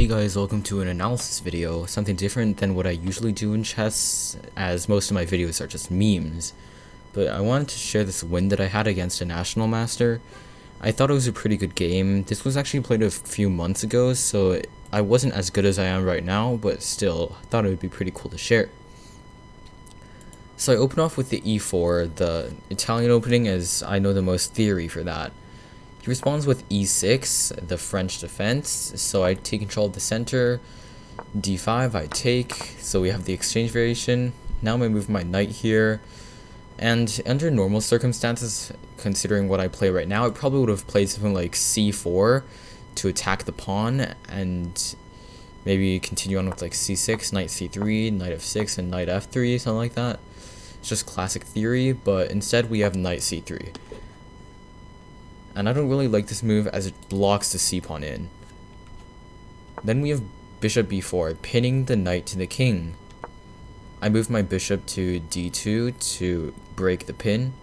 Hey guys, welcome to an analysis video, something different than what I usually do in chess, as most of my videos are just memes. But I wanted to share this win that I had against a national master. I thought it was a pretty good game. This was actually played a few months ago, so I wasn't as good as I am right now, but still, I thought it would be pretty cool to share. So I open off with the e4, the Italian opening, as I know the most theory for that. He responds with e6, the French defense, so I take control of the center. d5, I take, so we have the exchange variation. Now I'm going to move my knight here, and under normal circumstances, considering what I play right now, I probably would have played something like c4 to attack the pawn, and maybe continue on with like c6, knight c3, knight f6, and knight f3, something like that. It's just classic theory, but instead we have knight c3. And I don't really like this move as it blocks the c-pawn in. Then we have bishop b4, pinning the knight to the king. I move my bishop to d2 to break the pin.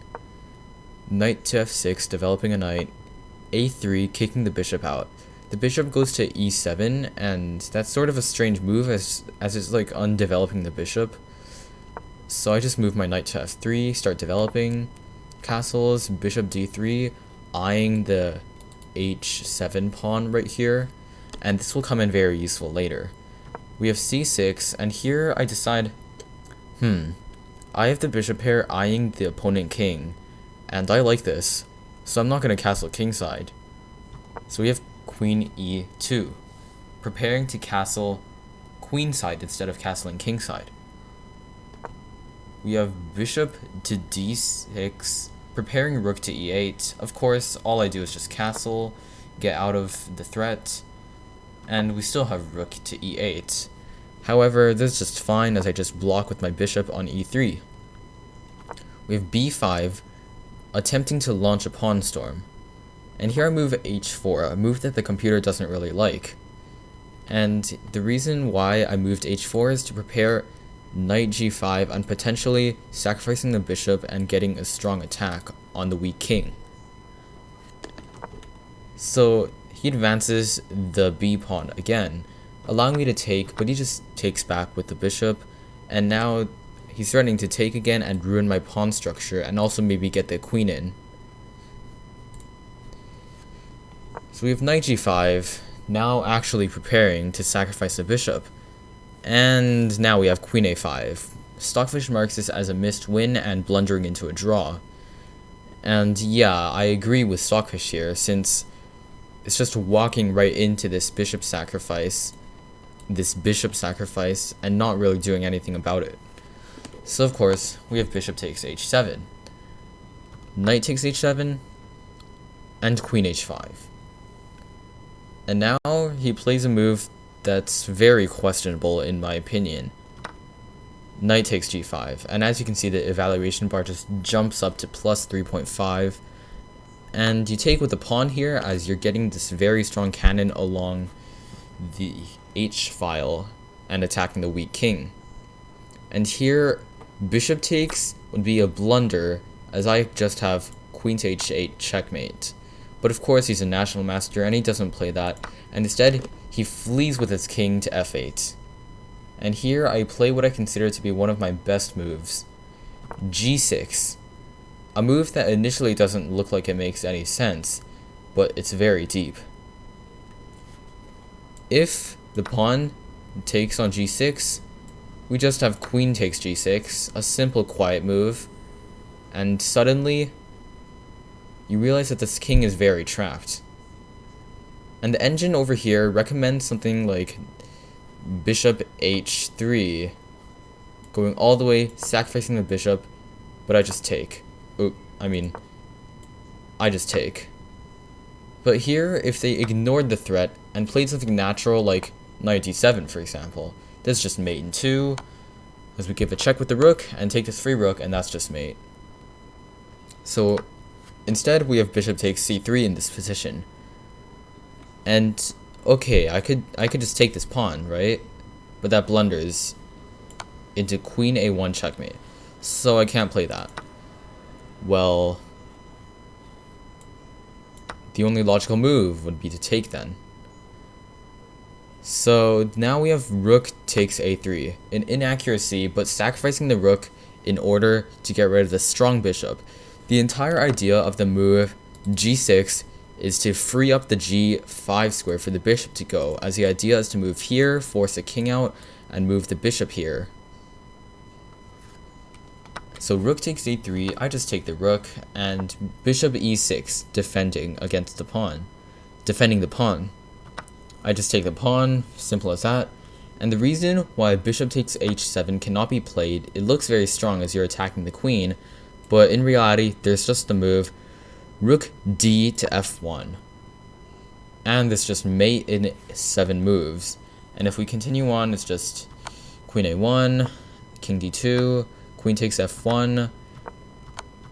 Knight to f6, developing a knight. a3, kicking the bishop out. The bishop goes to e7, and that's sort of a strange move as it's like undeveloping the bishop. So I just move my knight to f3, start developing. Castles, bishop d3, eyeing the h7 pawn right here, and this will come in very useful later. We have c6, and here I decide, I have the bishop pair eyeing the opponent king, and I like this, so I'm not going to castle kingside. So we have queen e2, preparing to castle queenside instead of castling kingside. We have bishop to d6, preparing rook to e8. Of course, all I do is just castle, get out of the threat, and we still have rook to e8. However, this is just fine as I just block with my bishop on e3. We have b5, attempting to launch a pawn storm. And here I move h4, a move that the computer doesn't really like. And the reason why I moved h4 is to prepare knight g5 and potentially sacrificing the bishop and getting a strong attack on the weak king. So he advances the b pawn again, allowing me to take, but he just takes back with the bishop, and now he's threatening to take again and ruin my pawn structure and also maybe get the queen in. So we have knight g5, now actually preparing to sacrifice the bishop. And now we have queen a5. Stockfish marks this as a missed win and blundering into a draw. And yeah, I agree with Stockfish here, since it's just walking right into this bishop sacrifice, and not really doing anything about it. So of course, we have bishop takes h7. Knight takes h7, and queen h5. And now he plays a move that's very questionable in my opinion. Knight takes g5, and as you can see, the evaluation bar just jumps up to plus 3.5, and you take with the pawn here as you're getting this very strong cannon along the h file and attacking the weak king. And here bishop takes would be a blunder as I just have queen to h8 checkmate. But of course he's a national master and he doesn't play that, and instead he flees with his king to f8. And here I play what I consider to be one of my best moves, g6. A move that initially doesn't look like it makes any sense, but it's very deep. If the pawn takes on g6, we just have queen takes g6, a simple quiet move, and suddenly you realize that this king is very trapped. And the engine over here recommends something like bishop h3, going all the way, sacrificing the bishop, but I just take. I just take. But here, if they ignored the threat and played something natural like knight d7, for example, this is just mate in 2, as we give a check with the rook and take this free rook, and that's just mate. So instead, we have bishop takes c3 in this position. And okay, I could just take this pawn, right? But that blunders into queen a1 checkmate. So I can't play that. Well, the only logical move would be to take then. So now we have rook takes a3, an inaccuracy, but sacrificing the rook in order to get rid of the strong bishop. The entire idea of the move g6 is to free up the g5 square for the bishop to go, as the idea is to move here, force the king out, and move the bishop here. So rook takes a3, I just take the rook, and bishop e6, defending against the pawn. Defending the pawn. I just take the pawn, simple as that. And the reason why bishop takes h7 cannot be played, it looks very strong as you're attacking the queen, but in reality, there's just the move rook d to f1. And this just mate in 7 moves. And if we continue on, it's just queen a1, king d2, queen takes f1,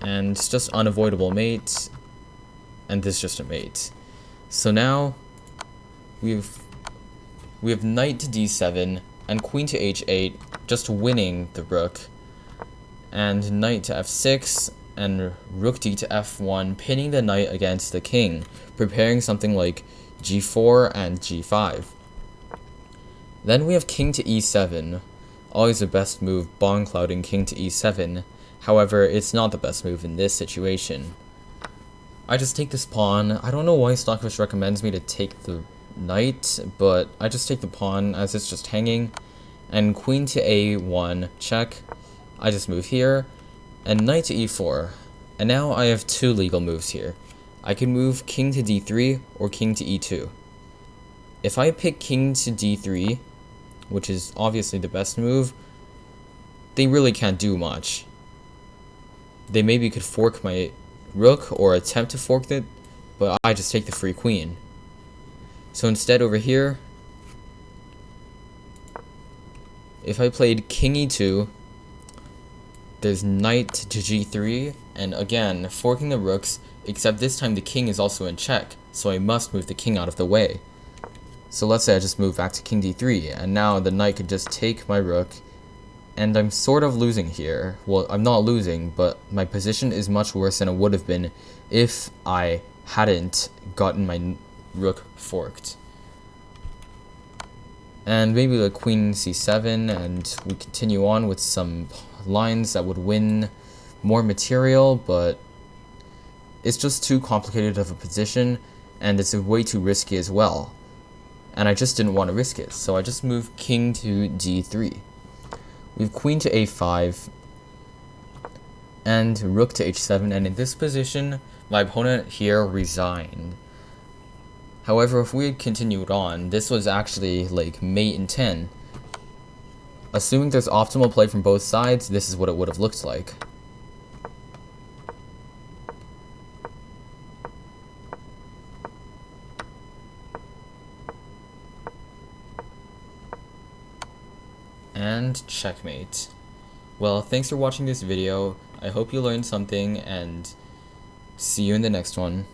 and it's just unavoidable mate, and this is just a mate. So now we have knight to d7 and queen to h8, just winning the rook, and knight to f6 and rook d to f1, pinning the knight against the king, preparing something like g4 and g5. Then we have king to e7, always the best move, bond clouding king to e7. However, it's not the best move in this situation. I just take this pawn. I don't know why Stockfish recommends me to take the knight, but I just take the pawn as it's just hanging. And queen to a1, check. I just move here, and knight to e4. And now I have 2 legal moves here. I can move king to d3 or king to e2. If I pick king to d3, which is obviously the best move, they really can't do much. They maybe could fork my rook or attempt to fork it, but I just take the free queen. So instead over here, if I played king e2, there's knight to g3, and again, forking the rooks, except this time the king is also in check, so I must move the king out of the way. So let's say I just move back to king d3, and now the knight could just take my rook, and I'm sort of losing here. Well, I'm not losing, but my position is much worse than it would have been if I hadn't gotten my rook forked. And maybe like queen c7, and we continue on with some lines that would win more material, but it's just too complicated of a position, and it's way too risky as well. And I just didn't want to risk it, so I just moved king to d3. We have queen to a5, and rook to h7, and in this position, my opponent here resigned. However, if we had continued on, this was actually like mate in 10. Assuming there's optimal play from both sides, this is what it would have looked like. And checkmate. Well, thanks for watching this video. I hope you learned something, and see you in the next one.